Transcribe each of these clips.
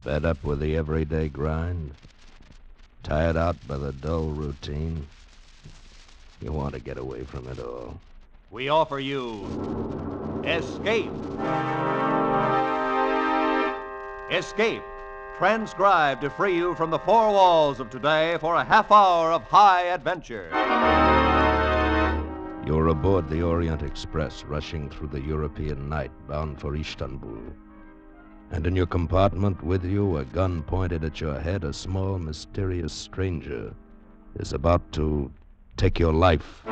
Fed up with the everyday grind? Tired out by the dull routine? You want to get away from it all. We offer you Escape. Escape, transcribed to free you from the four walls of today for a half hour of high adventure. You're aboard the Orient Express, rushing through the European night, bound for Istanbul. And in your compartment with you, a gun pointed at your head, a small, mysterious stranger is about to take your life.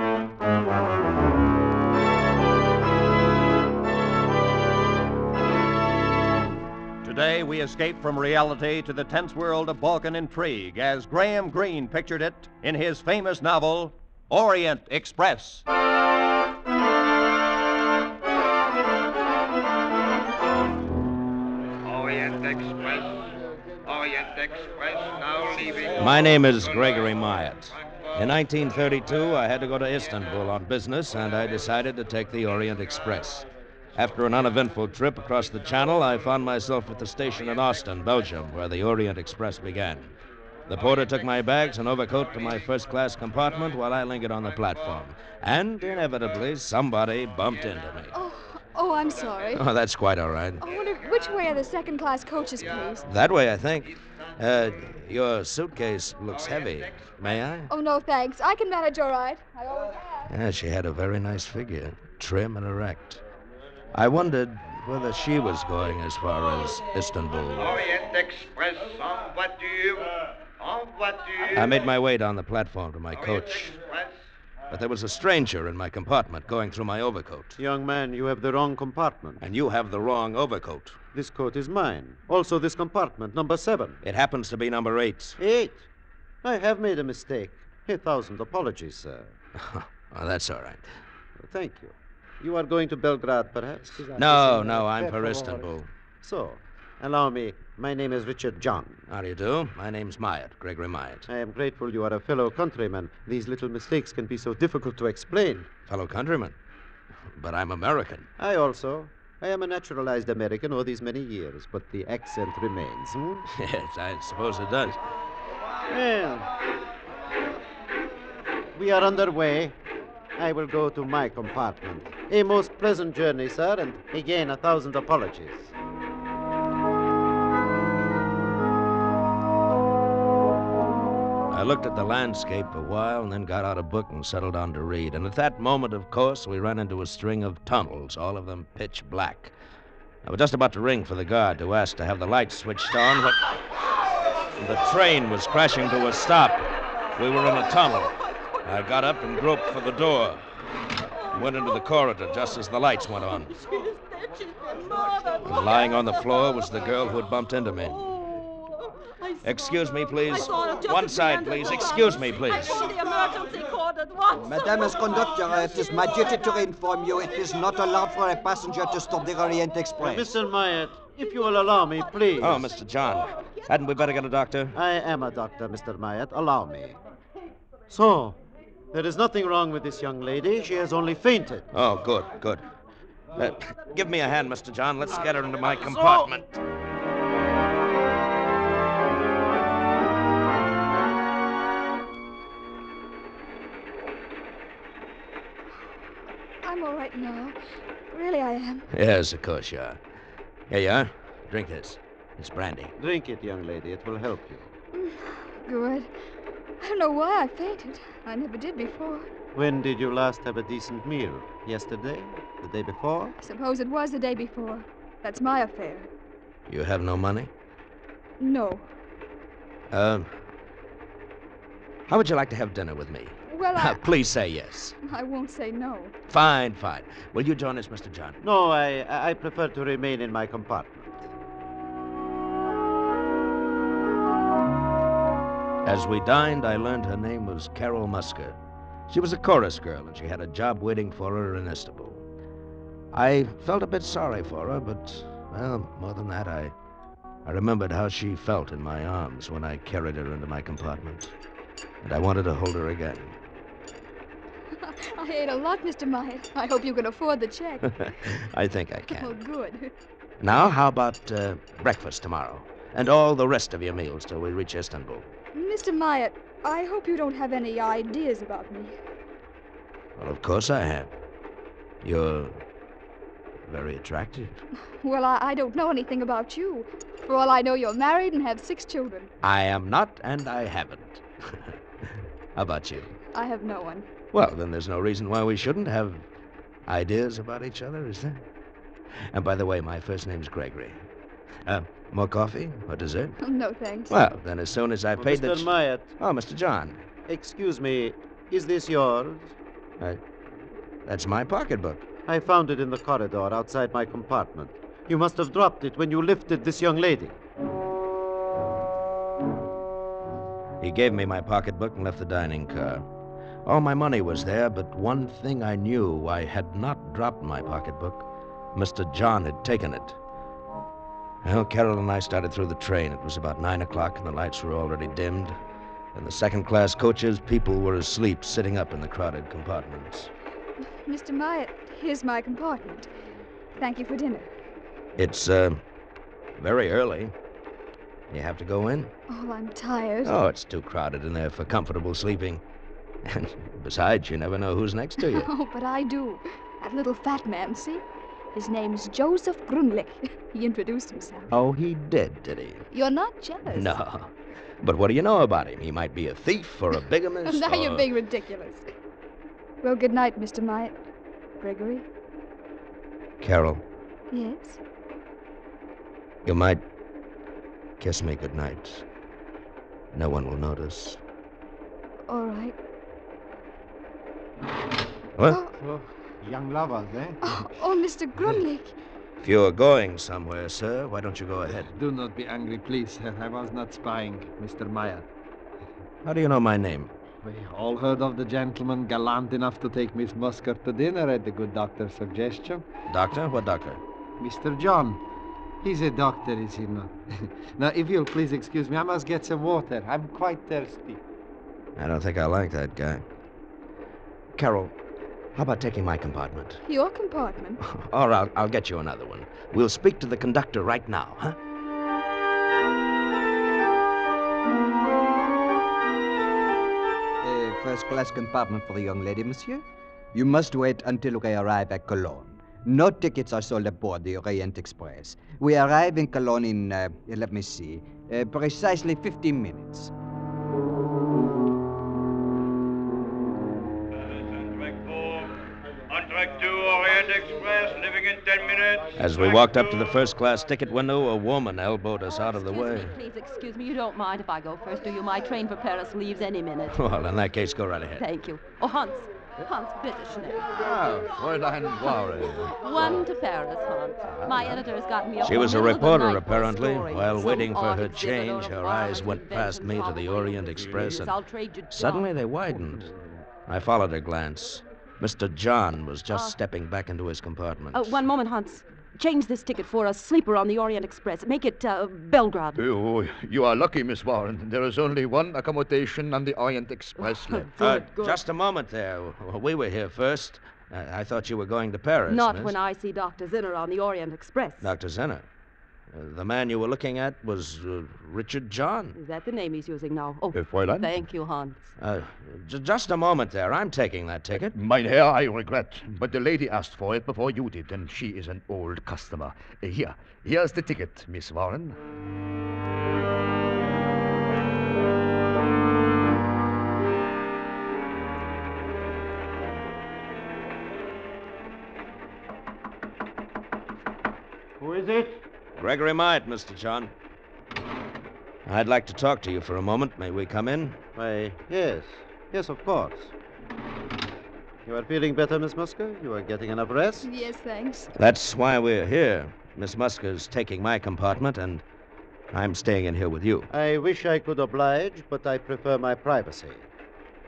Today, we escape from reality to the tense world of Balkan intrigue as Graham Greene pictured it in his famous novel, Orient Express. Orient Express now leaving. My name is Gregory Myatt. In 1932, I had to go to Istanbul on business, and I decided to take the Orient Express. After an uneventful trip across the Channel, I found myself at the station in Ostend, Belgium, where the Orient Express began. The porter took my bags and overcoat to my first-class compartment while I lingered on the platform. And, inevitably, somebody bumped into me. Oh, I'm sorry. Oh, that's quite all right. I wonder which way are the second-class coaches, please? That way, I think. Your suitcase looks heavy. May I? Oh, no, thanks. I can manage all right. I always have. Yeah, she had a very nice figure, trim and erect. I wondered whether she was going as far as Istanbul. Orient Express en voiture. En voiture. I made my way down the platform to my Orient coach, Express. but there was a stranger in my compartment going through my overcoat. Young man, you have the wrong compartment. And you have the wrong overcoat. This coat is mine. Also, this compartment, number 7. It happens to be number 8. 8. I have made a mistake. 1,000 apologies, sir. Oh, that's all right. Thank you. You are going to Belgrade, perhaps? No, I'm for Istanbul. So, allow me. My name is Richard John. How do you do? My name's Myatt, Gregory Myatt. I am grateful you are a fellow countryman. These little mistakes can be so difficult to explain. Fellow countryman. But I'm American. I also. I am a naturalized American all these many years, but the accent remains. Yes, I suppose it does. Well, we are underway. I will go to my compartment. A most pleasant journey, sir, and again 1,000 apologies. I looked at the landscape a while and then got out a book and settled down to read. And at that moment, of course, we ran into a string of tunnels, all of them pitch black. I was just about to ring for the guard to ask to have the lights switched on when the train was crashing to a stop. We were in a tunnel. I got up and groped for the door. Went into the corridor just as the lights went on. And lying on the floor was the girl who had bumped into me. Excuse me, please. One side, please. Excuse me, please. I called the emergency cord at once. Madame as conductor, it is my duty to inform you it is not allowed for a passenger to stop the Orient Express. Mr. Myatt, if you will allow me, please. Oh, Mr. John. Hadn't we better get a doctor? I am a doctor, Mr. Myatt. Allow me. So, there is nothing wrong with this young lady. She has only fainted. Oh, good. Give me a hand, Mr. John. Let's get her into my compartment. I'm all right now. Really, I am. Yes, of course you are. Here you are. Drink this. It's brandy. Drink it, young lady. It will help you. Good. I don't know why I fainted. I never did before. When did you last have a decent meal? Yesterday? The day before? I suppose it was the day before. That's my affair. You have no money? No. How would you like to have dinner with me? Well, Please say yes. I won't say no. Fine. Will you join us, Mr. John? No, I prefer to remain in my compartment. As we dined, I learned her name was Carol Musker. She was a chorus girl, and she had a job waiting for her in Istanbul. I felt a bit sorry for her, but, well, more than that, I remembered how she felt in my arms when I carried her into my compartment. And I wanted to hold her again. I ate a lot, Mr. Myatt. I hope you can afford the check. I think I can. Oh, good. Now, how about breakfast tomorrow? and all the rest of your meals till we reach Istanbul. Mr. Myatt, I hope you don't have any ideas about me. Well, of course I have. You're very attractive. Well, I don't know anything about you. For all I know, you're married and have 6 children. I am not, and I haven't. How about you? I have no one. Well, then there's no reason why we shouldn't have ideas about each other, is there? And by the way, my first name's Gregory. More coffee or dessert? No, thanks. Well, then as soon as I've paid Mr. Myatt. Oh, Mr. John. Excuse me, is this yours? That's my pocketbook. I found it in the corridor outside my compartment. You must have dropped it when you lifted this young lady. He gave me my pocketbook and left the dining car. All my money was there, but one thing I knew, I had not dropped my pocketbook. Mr. John had taken it. Well, Carol and I started through the train. It was about 9 o'clock, and the lights were already dimmed. In the second-class coaches, people were asleep, sitting up in the crowded compartments. Mr. Myatt, here's my compartment. Thank you for dinner. It's, very early. You have to go in? Oh, I'm tired. Oh, it's too crowded in there for comfortable sleeping. And besides, you never know who's next to you. Oh, but I do. That little fat man, see? His name's Joseph Grunlich. He introduced himself. Oh, he did he? You're not jealous. No. But what do you know about him? He might be a thief or a bigamist. Now you're being ridiculous. Well, good night, Mr. Myatt. Gregory? Carol, Yes? you might kiss me good night. No one will notice. All right. What? Oh, young lovers, eh? Oh, Mr. Grunlich. If you're going somewhere, sir, why don't you go ahead? Do not be angry, please. I was not spying, Mr. Meyer. How do you know my name? We all heard of the gentleman gallant enough to take Miss Musker to dinner at the good doctor's suggestion. Doctor? What doctor? Mr. John. He's a doctor, is he not? Now, if you'll please excuse me, I must get some water. I'm quite thirsty. I don't think I like that guy. Carol, how about taking my compartment? Your compartment? Or I'll get you another one. We'll speak to the conductor right now, huh? First-class compartment for the young lady, monsieur. You must wait until we arrive at Cologne. No tickets are sold aboard the Orient Express. We arrive in Cologne in, let me see, precisely 15 minutes. On track 2, Orient Express, leaving in 10 minutes. As we walked up to the first-class ticket window, a woman elbowed us out of the way. Please excuse me. You don't mind if I go first, do you? My train for Paris leaves any minute. Well, in that case, go right ahead. Thank you. Oh, Hans, bitte schnell. Ah, Fräulein Warren. One to Paris, Hans. My editor's got me up. She was a in the middle of the reporter, night for a apparently. story. While Some waiting for art her exhibit change, or her flowers, eyes went past me to the inventions, Orient Express, and I'll trade you suddenly John. they widened. I followed her glance. Mr. John was just stepping back into his compartment. One moment, Hans. Change this ticket for a sleeper on the Orient Express. Make it Belgrade. Oh, you are lucky, Miss Warren. There is only one accommodation on the Orient Express left. Good. Just a moment there. We were here first. I thought you were going to Paris. Not miss. when I see Dr. Zinner on the Orient Express. Dr. Zinner. The man you were looking at was Richard John. Is that the name he's using now? Oh, Fräulein? thank you, Hans. Just a moment there. I'm taking that ticket. Mein Herr, I regret, but the lady asked for it before you did, and she is an old customer. Here's the ticket, Miss Warren. Who is it? Gregory Myatt, Mr. John. I'd like to talk to you for a moment. May we come in? Why, yes. Yes, of course. You are feeling better, Miss Musker? You are getting enough rest? Yes, thanks. That's why we're here. Miss Musker's taking my compartment, and I'm staying in here with you. I wish I could oblige, but I prefer my privacy.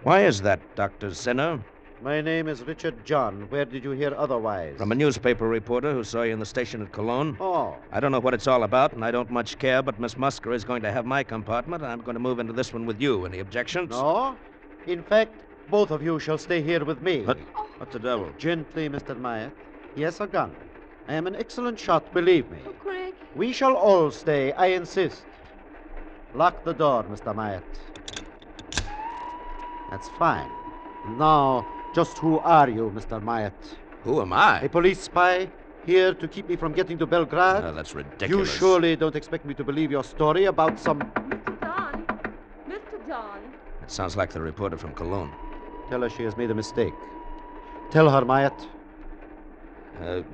Why is that, Dr. Zinner? My name is Richard John. Where did you hear otherwise? From a newspaper reporter who saw you in the station at Cologne. Oh. I don't know what it's all about, and I don't much care, but Miss Musker is going to have my compartment, and I'm going to move into this one with you. Any objections? No. In fact, both of you shall stay here with me. What the devil? Gently, Mr. Myatt. Yes, a gun. I am an excellent shot, believe me. Oh, Craig. We shall all stay, I insist. Lock the door, Mr. Myatt. That's fine. Now, just who are you, Mr. Myatt? Who am I? A police spy here to keep me from getting to Belgrade? No, that's You ridiculous. surely don't expect me to believe your story about some... Mr. John. Mr. John. That sounds like the reporter from Cologne. Tell her she has made a mistake. Tell her, Myatt.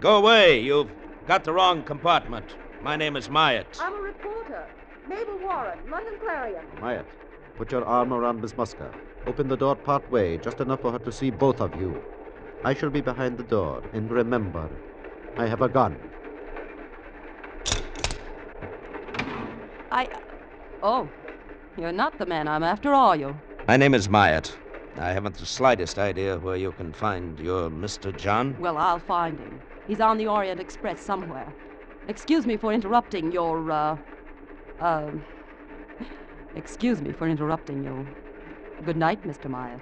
Go away. You've got the wrong compartment. My name is Myatt. I'm a reporter. Mabel Warren, London Clarion. Myatt, put your arm around Miss Muska. Open the door part way, just enough for her to see both of you. I shall be behind the door. And remember, I have a gun. Oh, you're not the man I'm after, are you? My name is Myatt. I haven't the slightest idea where you can find your Mr. John. Well, I'll find him. He's on the Orient Express somewhere. Excuse me for interrupting your, Excuse me for interrupting you. Good night, Mr. Myatt.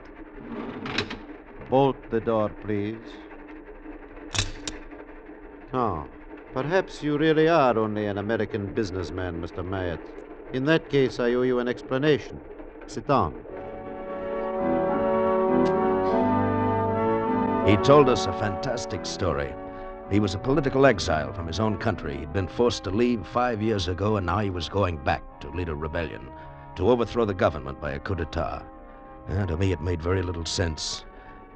Bolt the door, please. Oh, perhaps you really are only an American businessman, Mr. Myatt. In that case, I owe you an explanation. Sit down. He told us a fantastic story. He was a political exile from his own country. He'd been forced to leave 5 years ago, and now he was going back to lead a rebellion, to overthrow the government by a coup d'etat. And to me, it made very little sense.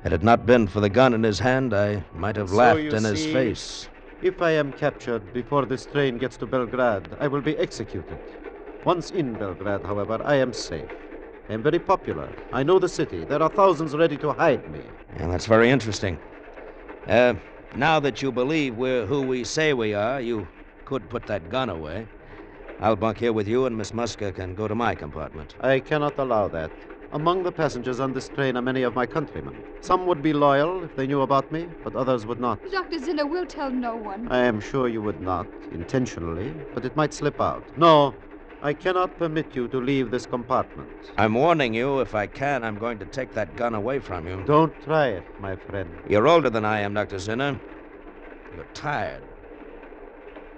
Had it not been for the gun in his hand, I might have laughed in his face. If I am captured before this train gets to Belgrade, I will be executed. Once in Belgrade, however, I am safe. I am very popular. I know the city. There are thousands ready to hide me. And that's very interesting. Now that you believe we're who we say we are, you could put that gun away. I'll bunk here with you, and Miss Muska can go to my compartment. I cannot allow that. Among the passengers on this train are many of my countrymen. Some would be loyal if they knew about me, but others would not. Dr. Zinner will tell no one. I am sure you would not, intentionally, but it might slip out. No, I cannot permit you to leave this compartment. I'm warning you, if I can, I'm going to take that gun away from you. Don't try it, my friend. You're older than I am, Dr. Zinner. You're tired.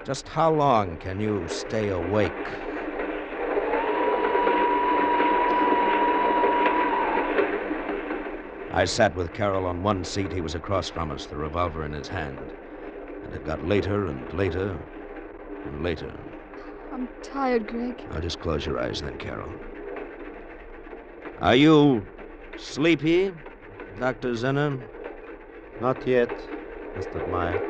Just how long can you stay awake? I sat with Carol on one seat. He was across from us, the revolver in his hand. And it got later and later and later. I'm tired, Greg. Now just close your eyes then, Carol. Are you sleepy, Dr. Zinner? Not yet, Mr. Myatt.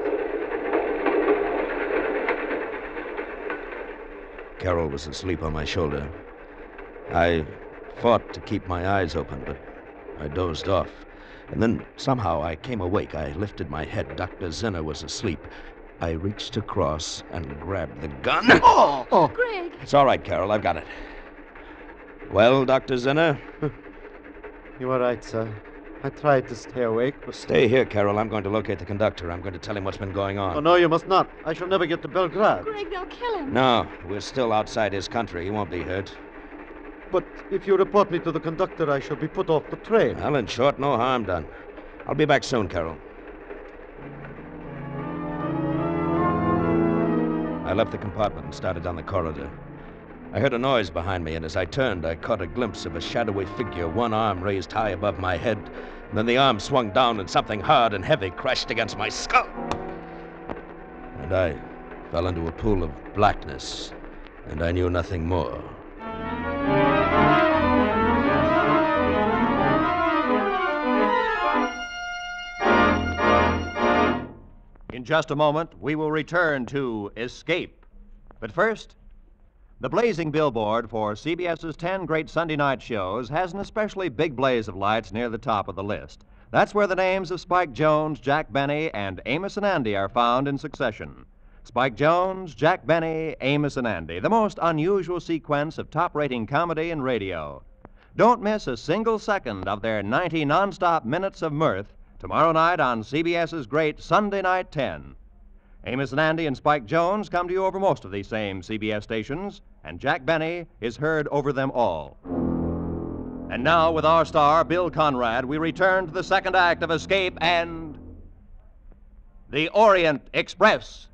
Carol was asleep on my shoulder. I fought to keep my eyes open, but I dozed off. And then somehow I came awake. I lifted my head. Dr. Zinner was asleep. I reached across and grabbed the gun. Oh, Greg! It's all right, Carol. I've got it. Well, Dr. Zinner? You are right, sir. I tried to stay awake, but... Stay here, Carol. I'm going to locate the conductor. I'm going to tell him what's been going on. Oh, no, you must not. I shall never get to Belgrade. Greg, they'll kill him. No, we're still outside his country. He won't be hurt. But if you report me to the conductor, I shall be put off the train. Well, in short, no harm done. I'll be back soon, Carol. I left the compartment and started down the corridor. I heard a noise behind me, and as I turned, I caught a glimpse of a shadowy figure, one arm raised high above my head. And then the arm swung down, and something hard and heavy crashed against my skull. And I fell into a pool of blackness, and I knew nothing more. In just a moment, we will return to Escape. But first, the blazing billboard for CBS's 10 great Sunday night shows has an especially big blaze of lights near the top of the list. That's where the names of Spike Jones, Jack Benny, and Amos and Andy are found in succession. Spike Jones, Jack Benny, Amos and Andy, the most unusual sequence of top-rating comedy in radio. Don't miss a single second of their 90 non-stop minutes of mirth tomorrow night on CBS's great Sunday Night 10. Amos and Andy and Spike Jones come to you over most of these same CBS stations, and Jack Benny is heard over them all. And now, with our star, Bill Conrad, we return to the second act of Escape and the Orient Express.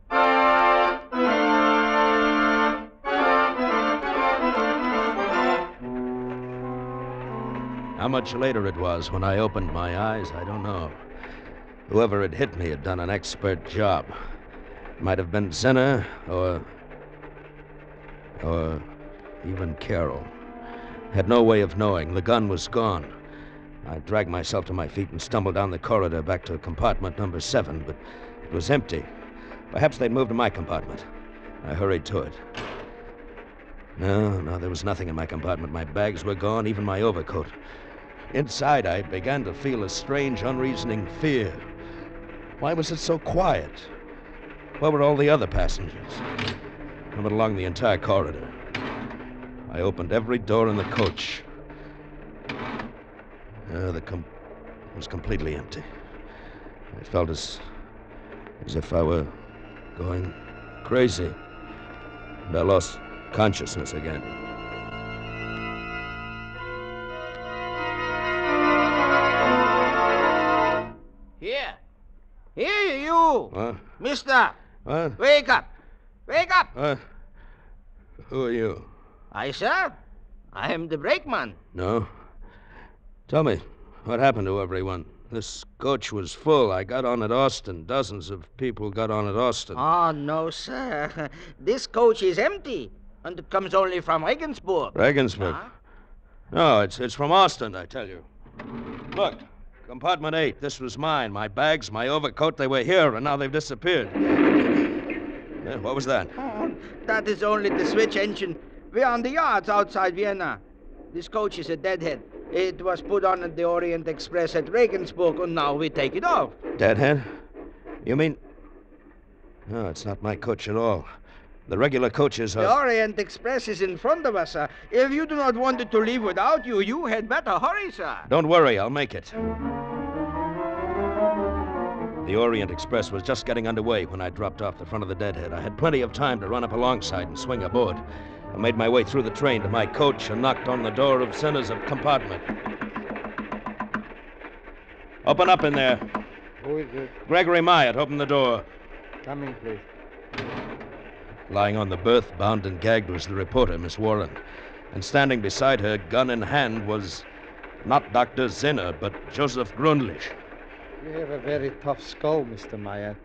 How much later it was when I opened my eyes, I don't know. Whoever had hit me had done an expert job. It might have been Zinner or even Carroll. Had no way of knowing. The gun was gone. I dragged myself to my feet and stumbled down the corridor back to compartment number 7, but it was empty. Perhaps they'd moved to my compartment. I hurried to it. No, there was nothing in my compartment. My bags were gone, even my overcoat. Inside, I began to feel a strange, unreasoning fear. Why was it so quiet? Where were all the other passengers? I went along the entire corridor. I opened every door in the coach. It was completely empty. I felt as if I were going crazy. And I lost consciousness again. Here, you! What? Mister! What? Wake up! Wake up! Who are you? I, sir? I am the brakeman. No. Tell me, what happened to everyone? This coach was full. I got on at Austin. Dozens of people got on at Austin. Oh, no, sir. This coach is empty, and it comes only from Regensburg. Regensburg? No, it's from Austin, I tell you. Look, compartment 8. This was mine. My bags, my overcoat, they were here, and now they've disappeared. What was that? Oh, that is only the switch engine. We're on the yards outside Vienna. This coach is a deadhead. It was put on at the Orient Express at Regensburg, and now we take it off. Deadhead? You mean... No, it's not my coach at all. The regular coaches are... The Orient Express is in front of us, sir. If you do not want it to leave without you, you had better hurry, sir. Don't worry, I'll make it. The Orient Express was just getting underway when I dropped off the front of the deadhead. I had plenty of time to run up alongside and swing aboard. I made my way through the train to my coach and knocked on the door of Zinner's compartment. Open up in there. Who is it? Gregory Myatt, open the door. Come in, please. Lying on the berth, bound and gagged, was the reporter, Miss Warren. And standing beside her, gun in hand, was not Dr. Zinner, but Joseph Gründlich. You have a very tough skull, Mr. Meyer.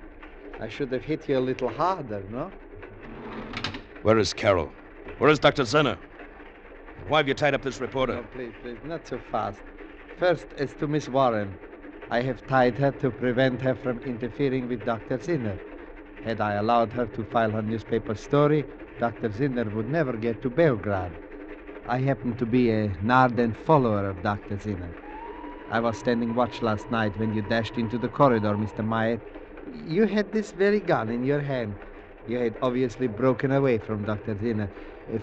I should have hit you a little harder, no? Where is Carroll? Where is Dr. Zinner? Why have you tied up this reporter? No, please, not so fast. First, as to Miss Warren. I have tied her to prevent her from interfering with Dr. Zinner. Had I allowed her to file her newspaper story, Dr. Zinner would never get to Belgrade. I happen to be an ardent follower of Dr. Zinner. I was standing watch last night when you dashed into the corridor, Mr. Myatt. You had this very gun in your hand. You had obviously broken away from Dr. Zinner.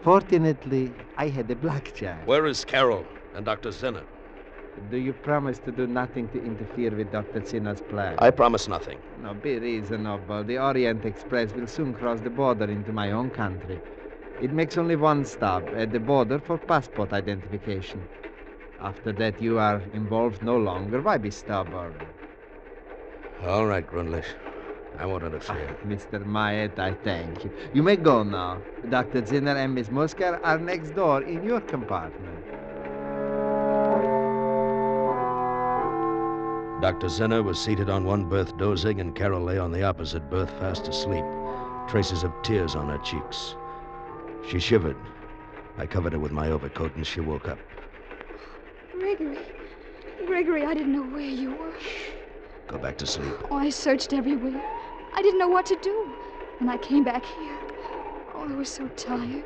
Fortunately, I had a blackjack. Where is Carroll and Dr. Zinner? Do you promise to do nothing to interfere with Dr. Zinner's plan? I promise nothing. No, be reasonable. The Orient Express will soon cross the border into my own country. It makes only one stop at the border for passport identification. After that, you are involved no longer. Why be stubborn? All right, Gründlich. I won't interfere. Mr. Myatt, I thank you. You may go now. Dr. Zinner and Miss Musker are next door in your compartment. Dr. Zinner was seated on one berth dozing, and Carol lay on the opposite berth fast asleep, traces of tears on her cheeks. She shivered. I covered her with my overcoat, and she woke up. Gregory, I didn't know where you were. Go back to sleep. Oh, I searched everywhere. I didn't know what to do. When I came back here, oh, I was so tired.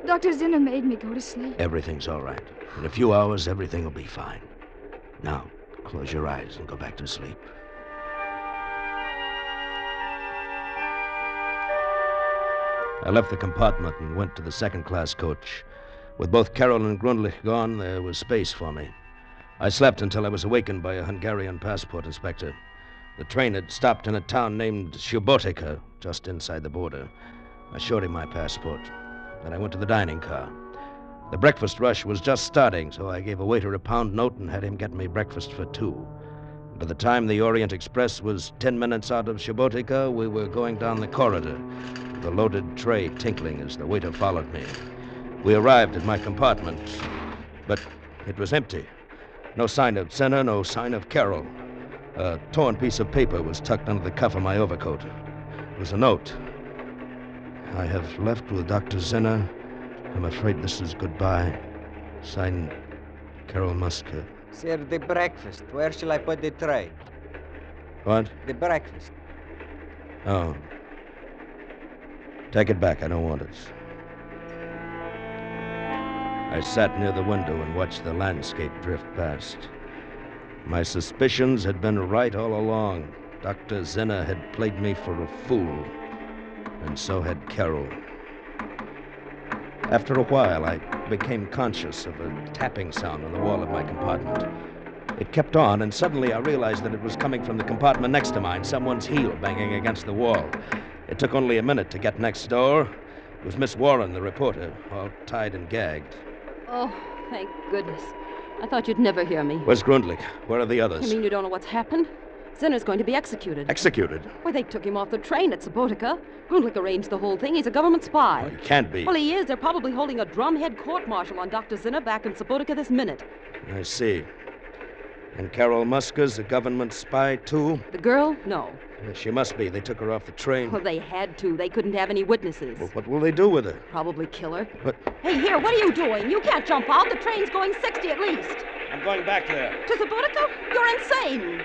Dr. Zinner made me go to sleep. Everything's all right. In a few hours, everything will be fine. Now, close your eyes and go back to sleep. I left the compartment and went to the second-class coach. With both Carroll and Gründlich gone, there was space for me. I slept until I was awakened by a Hungarian passport inspector. The train had stopped in a town named Subotica, just inside the border. I showed him my passport. Then I went to the dining car. The breakfast rush was just starting, so I gave a waiter a pound note and had him get me breakfast for 2. By the time the Orient Express was 10 minutes out of Subotica, we were going down the corridor, the loaded tray tinkling as the waiter followed me. We arrived at my compartment, but it was empty. No sign of Zinner, no sign of Carol. A torn piece of paper was tucked under the cuff of my overcoat. It was a note. I have left with Dr. Zinner. I'm afraid this is goodbye. Signed, Carol Musker. Sir, the breakfast. Where shall I put the tray? What? The breakfast. Oh. Take it back. I don't want it. I sat near the window and watched the landscape drift past. My suspicions had been right all along. Dr. Zinner had played me for a fool, and so had Carol. After a while, I became conscious of a tapping sound on the wall of my compartment. It kept on, and suddenly I realized that it was coming from the compartment next to mine, someone's heel banging against the wall. It took only a minute to get next door. It was Miss Warren, the reporter, all tied and gagged. Oh, thank goodness. I thought you'd never hear me. Where's Grundlich? Where are the others? You mean you don't know what's happened? Zinner's going to be executed. Executed? Why, they took him off the train at Subotica. Grundlich arranged the whole thing. He's a government spy. Oh, he can't be. Well, he is. They're probably holding a drumhead court-martial on Dr. Zinner back in Subotica this minute. I see. And Carol Musker's a government spy, too? The girl? No. Yes, she must be. They took her off the train. Well, they had to. They couldn't have any witnesses. Well, what will they do with her? Probably kill her. But Hey, here, what are you doing? You can't jump out. The train's going 60 at least. I'm going back there. To Subotica? You're insane.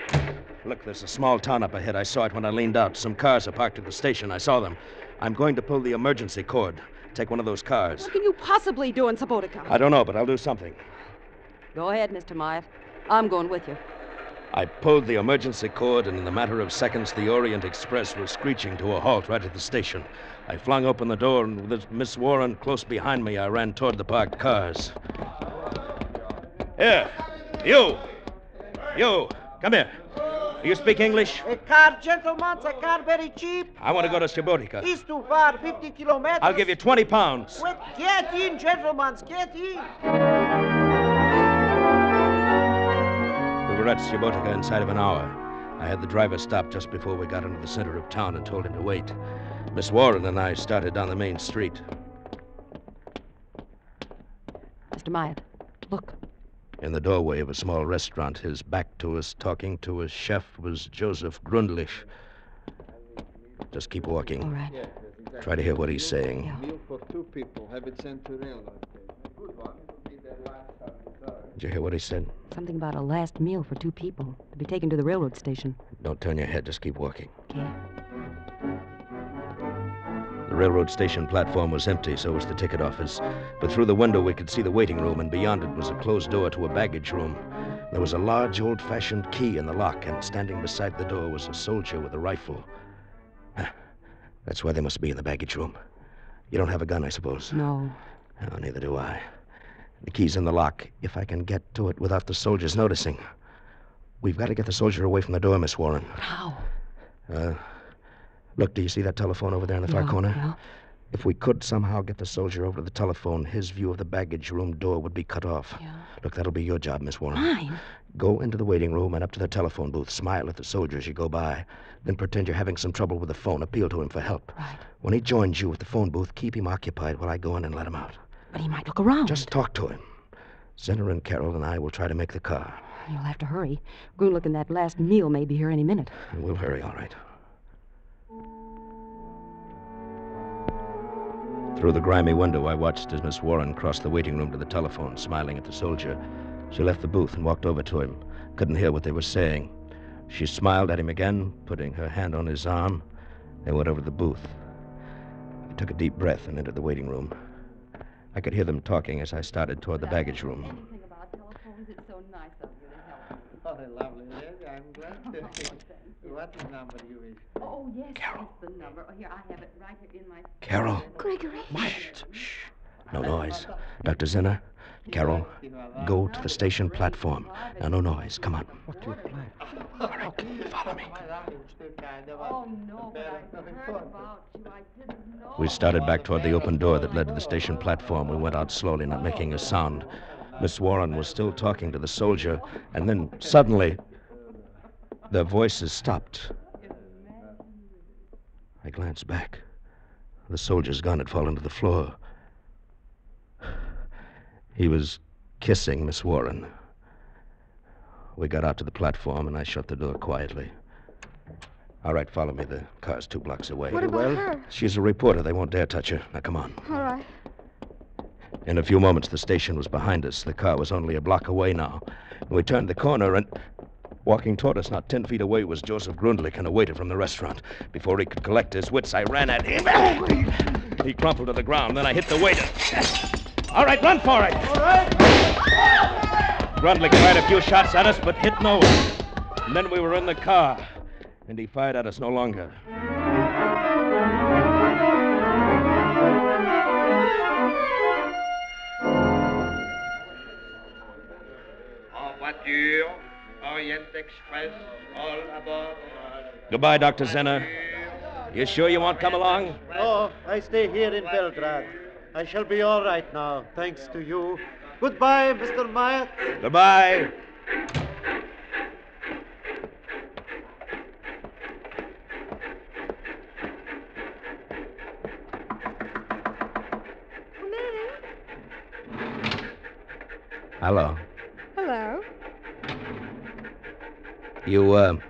Look, there's a small town up ahead. I saw it when I leaned out. Some cars are parked at the station. I saw them. I'm going to pull the emergency cord. Take one of those cars. What can you possibly do in Subotica? I don't know, but I'll do something. Go ahead, Mr. Myatt. I'm going with you. I pulled the emergency cord, and in a matter of seconds, the Orient Express was screeching to a halt right at the station. I flung open the door, and with Miss Warren close behind me, I ran toward the parked cars. Here, you! You, come here. Do you speak English? A car, gentlemen, a car very cheap. I want to go to Subotica. It's too far, 50 kilometers. I'll give you 20 pounds. Wait, get in, gentlemen, get in. We were at Subotica inside of an hour. I had the driver stop just before we got into the center of town and told him to wait. Miss Warren and I started down the main street. Mr. Myatt, look. In the doorway of a small restaurant, his back to us, talking to a chef, was Joseph Grundlich. Just keep walking. All right. Try to hear what he's saying. Yeah. Meal for 2 people. Have it sent to railroad. Did you hear what he said? Something about a last meal for 2 people to be taken to the railroad station. Don't turn your head. Just keep walking. Okay. The railroad station platform was empty, so was the ticket office. But through the window, we could see the waiting room, and beyond it was a closed door to a baggage room. There was a large, old-fashioned key in the lock, and standing beside the door was a soldier with a rifle. That's why they must be in the baggage room. You don't have a gun, I suppose? No. Oh, neither do I. The key's in the lock. If I can get to it without the soldiers noticing. We've got to get the soldier away from the door, Miss Warren. How? Look, do you see that telephone over there in the far corner? Yeah. If we could somehow get the soldier over to the telephone, his view of the baggage room door would be cut off. Yeah. Look, that'll be your job, Miss Warren. Mine? Go into the waiting room and up to the telephone booth. Smile at the soldier as you go by. Then pretend you're having some trouble with the phone. Appeal to him for help. Right. When he joins you at the phone booth, keep him occupied while I go in and let him out. But he might look around. Just talk to him. Zinner and Carol and I will try to make the car. You'll have to hurry. Grundlich and that last meal may be here any minute. We'll hurry, all right. Through the grimy window, I watched as Miss Warren crossed the waiting room to the telephone, smiling at the soldier. She left the booth and walked over to him. Couldn't hear what they were saying. She smiled at him again, putting her hand on his arm. They went over to the booth. I took a deep breath and entered the waiting room. I could hear them talking as I started toward the baggage room. Anything about telephones, it's so nice of you to help. Oh, lovely lady. I'm glad to. What number you wish? Oh, yes, Carol. that's the number. Oh, here, I have it right here in my... Carol. Gregory. Shh. No noise. Dr. Zinner, Carol, go to the station platform. Now, no noise. Come on. What do you plan? All right, follow me. Oh, no, but I heard about you. I didn't know. We started back toward the open door that led to the station platform. We went out slowly, not making a sound. Miss Warren was still talking to the soldier, and then suddenly their voices stopped. I glanced back. The soldier's gun had fallen to the floor. He was kissing Miss Warren. We got out to the platform, and I shut the door quietly. All right, follow me. The car's 2 blocks away. What about her? She's a reporter. They won't dare touch her. Now, come on. All right. In a few moments, the station was behind us. The car was only a block away now. We turned the corner, and walking toward us, not 10 feet away, was Joseph Grundlich and a waiter from the restaurant. Before he could collect his wits, I ran at him. He crumpled to the ground. Then I hit the waiter. All right, run for it. All right. Grundlich fired a few shots at us, but hit no one. And then we were in the car, and he fired at us no longer. En voiture, Orient Express, all aboard. Goodbye, Dr. Dehner. You sure you won't come along? Oh, I stay here in Belgrade. I shall be all right now, thanks to you. Goodbye, Mr. Myatt. Goodbye. Hello. Hello. You,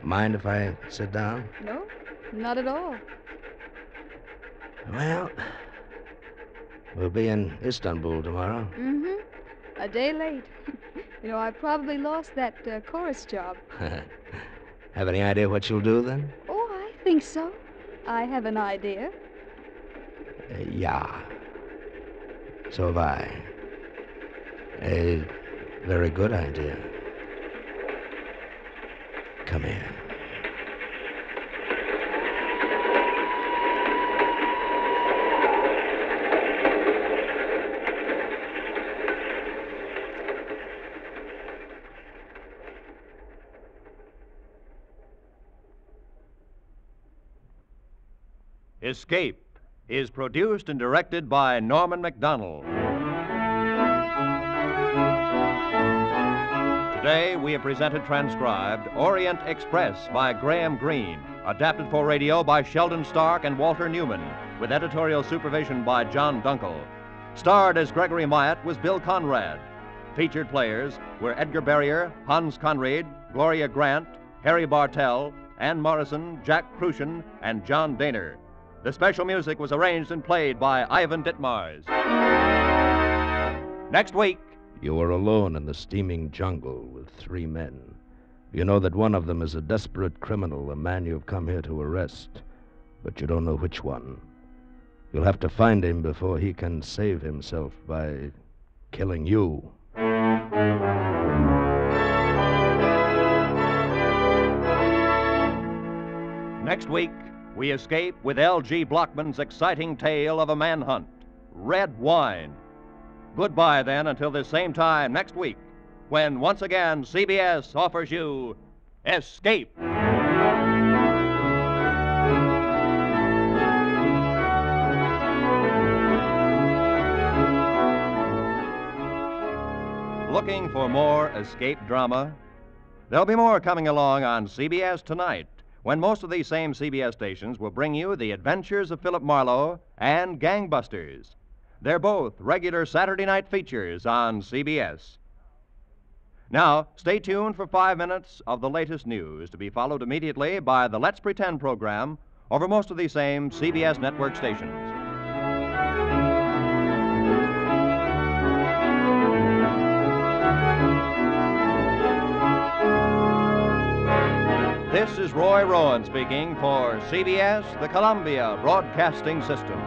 mind if I sit down? No, not at all. Well, we'll be in Istanbul tomorrow. Mm-hmm. A day late. I probably lost that chorus job. Have any idea what you'll do then? Oh, I think so. I have an idea. Yeah. So have I. A very good idea. Come here. Escape is produced and directed by Norman MacDonald. Today, we have presented transcribed Orient Express by Graham Greene, adapted for radio by Sheldon Stark and Walter Newman, with editorial supervision by John Dunkel. Starred as Gregory Myatt was Bill Conrad. Featured players were Edgar Barrier, Hans Conreid, Gloria Grant, Harry Bartell, Ann Morrison, Jack Kruschen, and John Dehner. The special music was arranged and played by Ivan Ditmars. Next week, You are alone in the steaming jungle with 3 men. You know that one of them is a desperate criminal, a man you've come here to arrest, but you don't know which one. You'll have to find him before he can save himself by killing you. Next week, we escape with L.G. Blockman's exciting tale of a manhunt, Red Wine. Goodbye, then, until this same time next week, when once again CBS offers you Escape. Looking for more escape drama? There'll be more coming along on CBS tonight, when most of these same CBS stations will bring you The Adventures of Philip Marlowe and Gangbusters. They're both regular Saturday night features on CBS. Now, stay tuned for 5 minutes of the latest news, to be followed immediately by the Let's Pretend program over most of these same CBS network stations. This is Roy Rowan speaking for CBS, the Columbia Broadcasting System.